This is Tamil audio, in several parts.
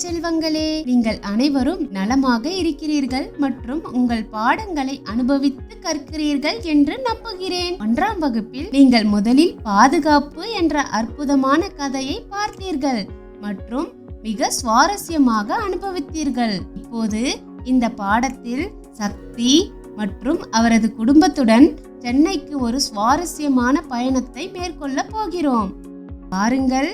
செல்வங்களே, நீங்கள் அனைவரும் நலமாக இருக்கிறீர்கள் மற்றும் உங்கள் பாடங்களை அனுபவித்து கற்கிறீர்கள் என்று நம்புகிறேன். 1ஆம் வகுப்பில் நீங்கள் முதலில் பாதுகாப்பு என்ற அற்புதமான கதையை பார்த்தீர்கள் மற்றும் மிக சுவாரஸ்யமாக அனுபவித்தீர்கள். இப்போது இந்த பாடத்தில் சக்தி மற்றும் அவரது குடும்பத்துடன் சென்னைக்கு ஒரு சுவாரஸ்யமான பயணத்தை மேற்கொள்ள போகிறோம். பாருங்கள்,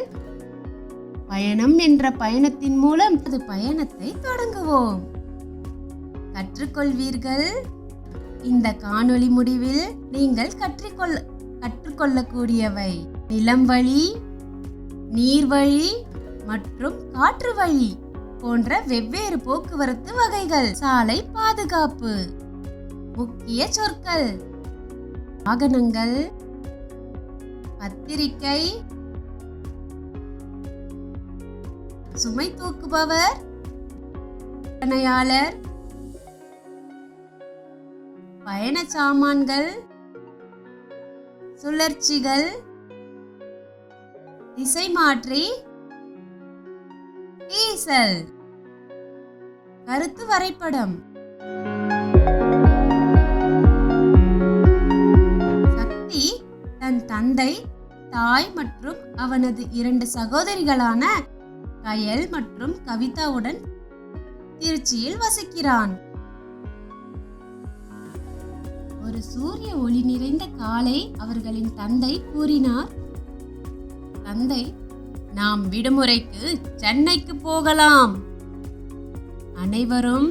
பயணம் என்ற பயணத்தின் மூலம் அது பயணத்தை தொடங்குவோம். கற்றுக்கொள்வீர்கள். இந்த காணொளி முடிவில் நீங்கள் கற்றுக்கொள்ளக்கூடியவை நிலம் வழி, நீர் வழி மற்றும் காற்று வழி போன்ற வெவ்வேறு போக்குவரத்து வகைகள். சாலை பாதுகாப்பு. முக்கிய சொற்கள்: வாகனங்கள், பத்திரிகை, சுமை தூக்குபவர், விற்பனையாளர், பயண சாமான்கள், சுழற்சிகள், திசை மாற்றி, டீசல். கருத்து வரைபடம். சக்தி தன் தந்தை, தாய் மற்றும் அவனது 2 சகோதரிகளான கயல் மற்றும் கவிதாவுடன் திருச்சியில் வசிக்கிறான். ஒரு சூரிய ஒளி நிறைந்த காலை அவர்களின் தந்தை கூறினார். தந்தை, நாம் விடுமுறைக்கு சென்னைக்கு போகலாம். அனைவரும்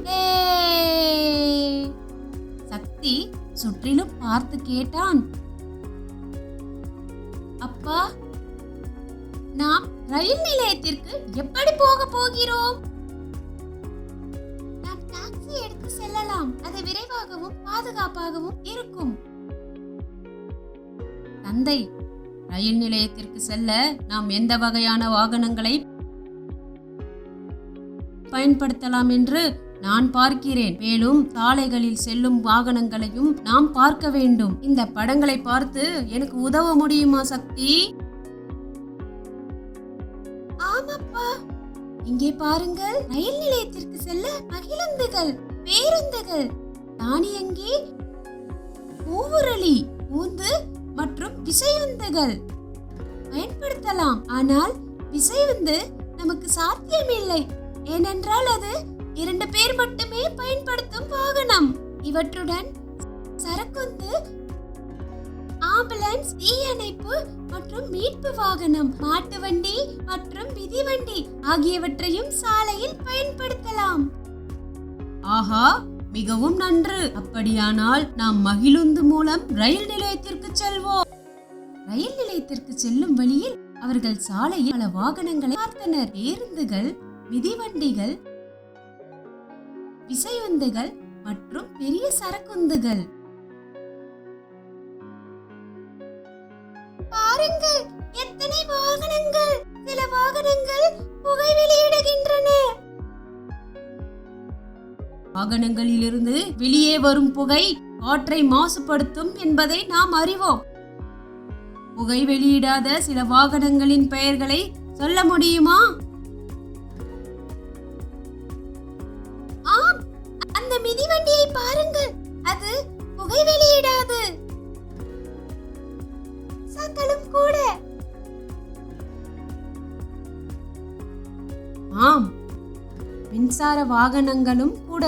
சக்தி சுற்றிலும் பார்த்து கேட்டான். அப்பா, நாம் ரயில் நிலையத்திற்கு எப்படி போக போகிறோம்? நாம் டாக்ஸி எடுத்து செல்லலாம். அது விரைவாகவும் பாதுகாப்பாகவும் இருக்கும். தந்தை, ரயில் நிலையத்திற்கு செல்ல நாம் எந்த வகையான வாகனங்களை பயன்படுத்தலாம் என்று நான் பார்க்கிறேன். மேலும் சாலைகளில் செல்லும் வாகனங்களையும் நாம் பார்க்க வேண்டும். இந்த படங்களை பார்த்து எனக்கு உதவ முடியுமா சக்தி? ஆமாப்பா, இங்கே பாருங்கள். ரயில் நிலையத்திற்கு செல்ல மகிழுந்துகள், பேருந்துகள், தானியங்கி, ஊவுரளி, ஊந்து மற்றும் விசையுந்துகள் பயன்படுத்தலாம். ஆனால் விசையுந்து நமக்கு சாத்தியமில்லை, ஏனென்றால் அது 2 பேர் மட்டுமே பயன்படுத்தும் வாகனம். இவற்றுடன் சரக்குந்து, ஆம்புலன்ஸ், தீயணைப்பு மற்றும் மீட்பு வாகனம், மாட்டு வண்டி மற்றும் மிதிவண்டி ஆகியவற்றையும் சாலையில் பயன்படுத்தலாம். ஆஹா, மிகவும் நன்று. அப்படியானால் நாம் மகிழுந்து மூலம் ரயில் நிலையத்திற்கு செல்வோம். ரயில் நிலையத்திற்கு செல்லும் வழியில் அவர்கள் சாலையில் பல வாகனங்களை பார்த்தனர். பேருந்துகள், மிதிவண்டிகள், விசையுந்துகள் மற்றும் பெரிய சரக்குந்துகள். பாருங்கள், எத்தனை வாகனங்கள்! சில வாகனங்கள் புகை வெளியிடுகின்றன. வாகனங்களிலிருந்து வெளியே வரும் புகை காற்றை மாசுபடுத்தும் என்பதை நாம் அறிவோம். புகை வெளியிடாத சில வாகனங்களின் பெயர்களை சொல்ல முடியுமா? ஆம், அந்த மிதிவண்டியை பாருங்கள், அது புகை வெளியிடாது. சக்கலும் கூட. ஆம், மின்சார வாகனங்களும் கூட.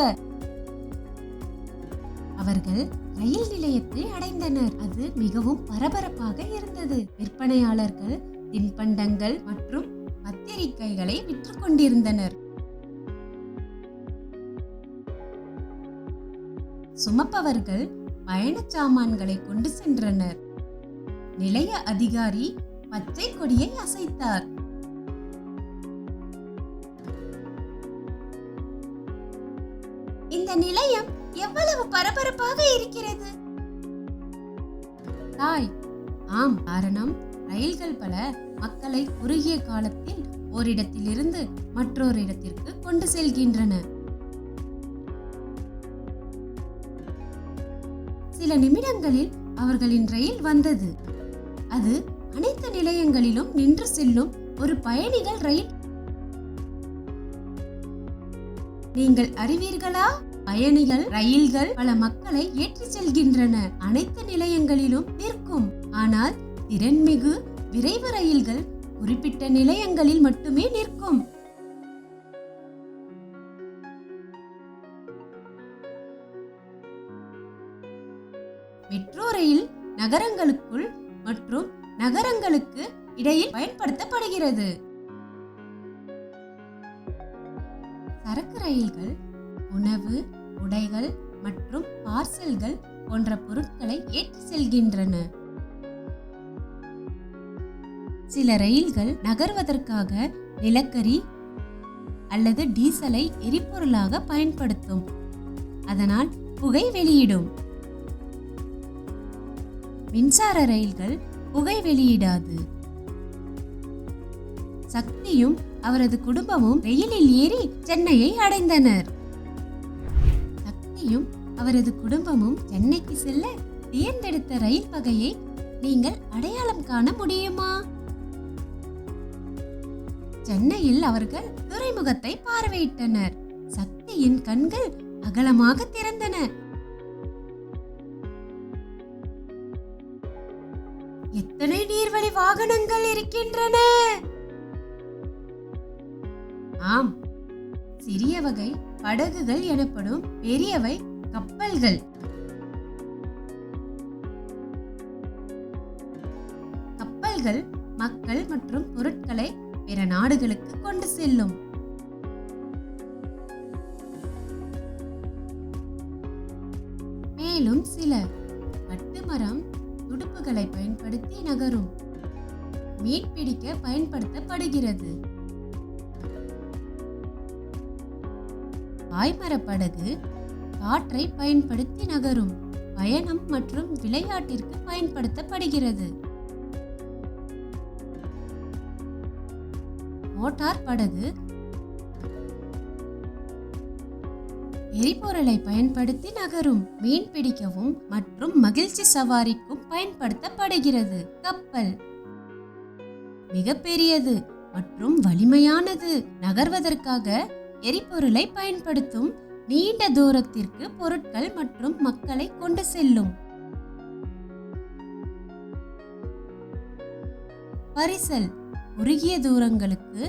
அவர்கள் ரயில் நிலையத்தை அடைந்தனர். அது மிகவும் பரபரப்பாக இருந்தது. விற்பனையாளர்கள் தின்பண்டங்கள் மற்றும் பத்திரிகைகளை விற்று கொண்டிருந்தனர். சுமப்பவர்கள் பயண சாமான்களை கொண்டு சென்றனர். நிலைய அதிகாரி பச்சை கொடியை அசைத்தார். இந்த நிலையம் எவ்வளவு பரபரப்பாக இருக்கிறது. தாய், ஆம், காரணம் ரயில்கள் பல மக்களை குறுகிய காலத்தில் ஓரிடத்திலிருந்து மற்றொரு இடத்திற்கு கொண்டு செல்கின்றன. சில நிமிடங்களில் அவர்களின் ரயில் வந்தது. அது அனைத்து நிலையங்களிலும் நின்று செல்லும் ஒரு பயணிகள் ரயில். நீங்கள் அறிவீர்களா? பயணிகள் ரயில்கள் பல மக்களை ஏற்றி செல்கின்றன. அனைத்து நிலையங்களிலும் நிற்கும். ஆனால் திறன்மிகு விரைவு ரயில்கள் குறிப்பிட்ட நிலையங்களில் மட்டுமே நிற்கும். மெட்ரோ ரயில் நகரங்களுக்குள் மற்றும் நகரங்களுக்கு இடையில் பயன்படுத்தப்படுகிறது. சரக்கு ரயில்கள் உணவு, உடைகள் மற்றும் பார்சல்கள் போன்ற பொருட்களை ஏற்றி செல்கின்றன. சில ரயில்கள் நகர்வதற்காக நிலக்கரி அல்லது டீசலை எரிபொருளாக பயன்படுத்தும். அதனால் புகை வெளியிடும். மின்சார ரயில்கள் புகை வெளியிடாது. சக்தியும் அவரது குடும்பமும் ரயிலில் ஏறி சென்னையை அடைந்தனர். சக்தியும் அவரது குடும்பமும் சென்னைக்கு செல்ல தேர்ந்தெடுத்த ரயில் வகையை நீங்கள் அடையாளம் காண முடியுமா? சென்னையில் அவர்கள் துறைமுகத்தை பார்வையிட்டனர். சக்தியின் கண்கள் அகலமாக திறந்தன. எத்தனை நீர்வழி வாகனங்கள் இருக்கின்றன! ஆம், சிறிய வகை படகுகள் எனப்படும், பெரியவை கப்பல்கள். கப்பல்கள் மக்கள் மற்றும் பொருட்களை பிற நாடுகளுக்கு கொண்டு செல்லும். மேலும் சில கட்டுமரம் துடுப்புகளை பயன்படுத்தி நகரும். மீன் பிடிக்க பயன்படுத்தப்படுகிறது. பாய்மரப் படகு காற்றை பயன்படுத்தி நகரும். பயணம் மற்றும் விளையாட்டிற்கு பயன்படுத்தப்படுகிறது. மோட்டார் படகு எரிபொருளை பயன்படுத்தி நகரும். மீன் பிடிக்கவும் மற்றும் மகிழ்ச்சி சவாரிக்கும் பயன்படுத்தப்படுகிறது. கப்பல் மிகப்பெரியது மற்றும் வலிமையானது. நகர்வதற்காக எரிபொருளை பயன்படுத்தும். நீண்ட தூரத்திற்கு பொருட்கள் மற்றும் மக்களை கொண்டு செல்லும். பரிசல் குறுகிய தூரங்களுக்கு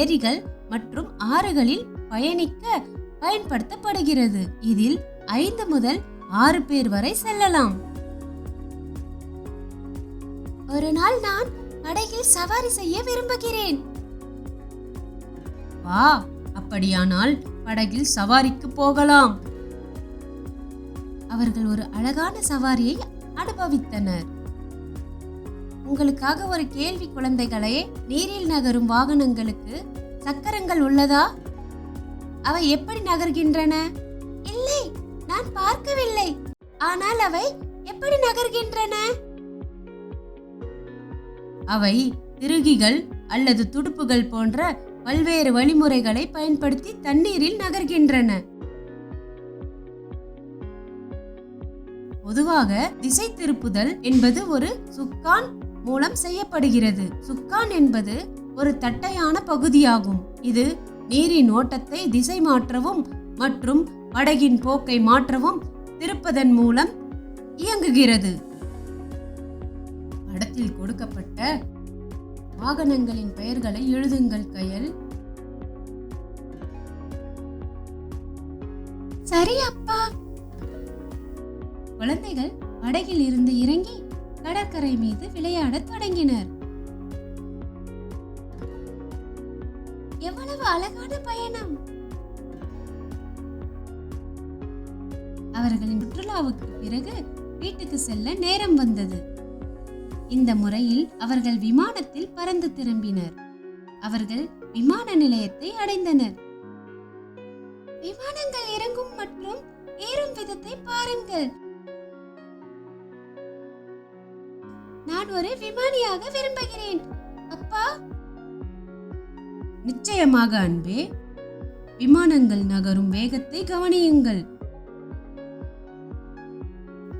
ஏரிகள் மற்றும் ஆறுகளில் பயணிக்க பயன்படுத்தப்படுகிறது. இதில் 5 முதல் 6 பேர் வரை செல்லலாம். ஒரு நாள் நான் படகில் சவாரி செய்ய விரும்புகிறேன். வா, அப்படியானால் படகில் சவாரிக்கு போகலாம். அவர்கள் ஒரு அழகான சவாரியை அனுபவித்தனர். உங்களுக்காக ஒரு கேள்வி குழந்தைகளே. நீரில் நகரும் வாகனங்களுக்கு சக்கரங்கள் உள்ளதா? அவை எப்படி நகர்கின்றன? இல்லை, நான் பார்க்கவில்லை. ஆனால் அவை எப்படி நகர்கின்றன? அவை திருகிகள் அல்லது துடுப்புகள் போன்ற பல்வேறு வழிமுறைகளை பயன்படுத்தி தண்ணீரில் நகர்கின்றன. பொதுவாக திசை திருப்புதல் என்பது ஒரு சுக்கான் மூலம் செய்யப்படுகிறது. சுக்கான் என்பது ஒரு தட்டையான பகுதியாகும். இது நீரின் ஓட்டத்தை திசை மாற்றவும் மற்றும் படகின் போக்கை மாற்றவும் திருப்பதன் மூலம் இயங்குகிறது. படத்தில் கொடுக்கப்பட்ட வாகனங்களின் பெயர்களை எழுதுங்கள் கயல். சரி அப்பா. குழந்தைகள் படகில் இருந்து இறங்கி கடற்கரை மீது விளையாடத் தொடங்கினர். எவ்வளவு அழகான பயணம்! அவர்களின் சுற்றுலாவுக்கு பிறகு வீட்டுக்கு செல்ல நேரம் வந்தது. இந்த முறையில் அவர்கள் விமானத்தில் பறந்து திரும்பினர். அவர்கள் விமான நிலையத்தை அடைந்தனர். விமானங்கள் இறங்கும் மற்றும் ஏறும் விதத்தை பாருங்கள். நான் ஒரு விமானியாக விரும்புகிறேன் அப்பா. நிச்சயமாக அன்பே. விமானங்கள் நகரும் வேகத்தை கவனியுங்கள்.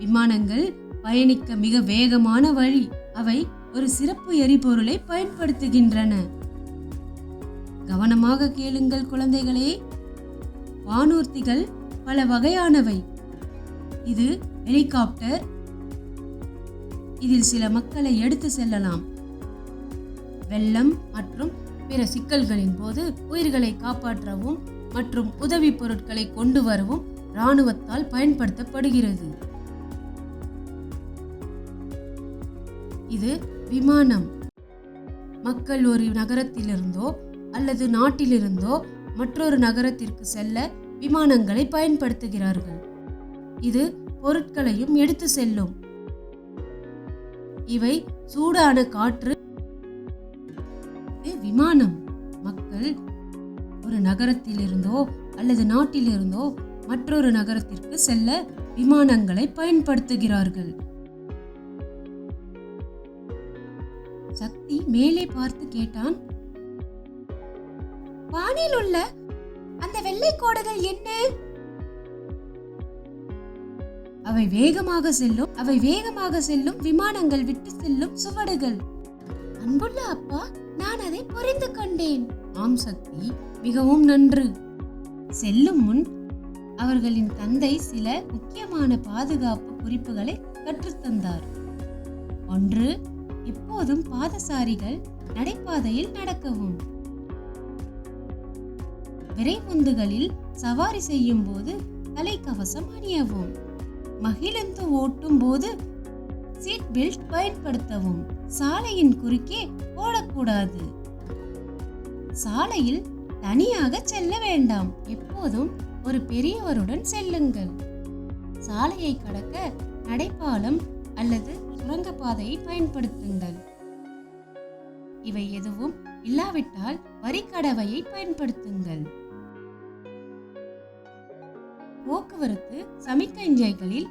விமானங்கள் பயணிக்க மிக வேகமான வழி. அவை ஒரு சிறப்பு எரிபொருளை பயன்படுத்துகின்றன. கவனமாக கேளுங்கள் குழந்தைகளே. வானூர்திகள் பல வகையானவை. இது ஹெலிகாப்டர். இதில் சில மக்களை எடுத்து செல்லலாம். வெள்ளம் மற்றும் பிற சிக்கல்களின் போது உயிர்களை காப்பாற்றவும் மற்றும் உதவி பொருட்களை கொண்டு வரவும் இராணுவத்தால் பயன்படுத்தப்படுகிறது. இது விமானம். மக்கள் ஒரு நகரத்திலிருந்தோ அல்லது நாட்டிலிருந்தோ மற்றொரு நகரத்திற்கு செல்ல விமானங்களை பயன்படுத்துகிறார்கள். இது பொருட்களையும் எடுத்து செல்லும். இவை சூடான காற்று. விமானம் மக்கள் ஒரு நகரத்திலிருந்தோ அல்லது நாட்டிலிருந்தோ மற்றொரு நகரத்திற்கு செல்ல விமானங்களை பயன்படுத்துகிறார்கள். சக்தி மேலே பார்த்து கேட்டான், வானில் உள்ள அந்த வெள்ளை கோடுகள் என்ன? அவை வேகமாக செல்லும் விமானங்கள் விட்டு செல்லும் சுவடுகள். அன்புள்ள அப்பா, நான் அதை புரிந்து கொண்டேன். ஆம் சக்தி, மிகவும் நன்று. செல்லும் முன் அவர்களின் தந்தை சில முக்கியமான பாதுகாப்பு குறிப்புகளை கற்றுத்தந்தார். 1. எப்போதும் பாதசாரிகள் நடைபாதையில் நடக்கவும். விரைவுந்துகளில் சவாரி செய்யும் போது தலைக்கவசம் அணியவும். மகிழுந்து ஓட்டும் போது சீட் பெல்ட் பயன்படுத்தவும். சாலையின் குறுக்கே ஓடக்கூடாது. சாலையில் தனியாக செல்ல வேண்டாம். எப்போதும் ஒரு பெரியவருடன் செல்லுங்கள். சாலையை கடக்க நடைபாலம் அல்லது சுரங்கப்பாதையை பயன்படுத்துங்கள். இவை எதுவும் இல்லாவிட்டால் வரிக்கடவையை பயன்படுத்துங்கள். போக்குவரத்து சமிக்ஞைகளில்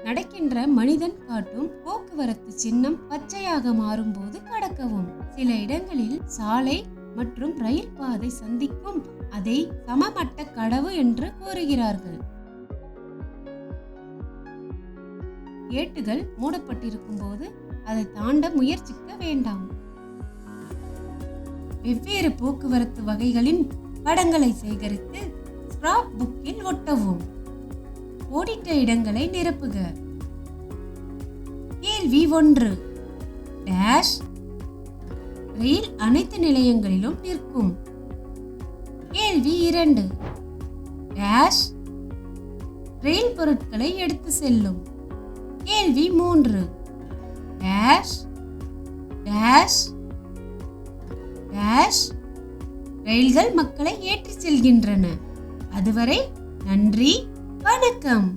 நடக்கின்ற மனிதன் காட்டும் போக்குவரத்து சின்னம் பச்சையாக மாறும்போது கடக்கவும். சில இடங்களில் சாலை மற்றும் ரயில் பாதை சந்திக்கும் அதை சமமட்ட கடவு என்று கூறுகிறார்கள். கேட்டுகள் மூடப்பட்டிருக்கும் போது அதை தாண்ட முயற்சிக்க வேண்டாம். வெவ்வேறு போக்குவரத்து வகைகளின் படங்களை சேகரித்து ஸ்கிராப் புக்கில் ஒட்டவும். ஓடிட்ட இடங்களை நிரப்புக. கேள்வி 1. டேஷ் ரயில் அனைத்து நிலையங்களிலும் நிற்கும். கேள்வி 2. டேஷ் ரயில் பொருட்களை எடுத்து செல்லும். கேள்வி 3. டேஷ் டேஷ் டேஷ் ரயில்கள் மக்களை ஏற்றிச் செல்கின்றன. அதுவரை நன்றி, வணக்கம்.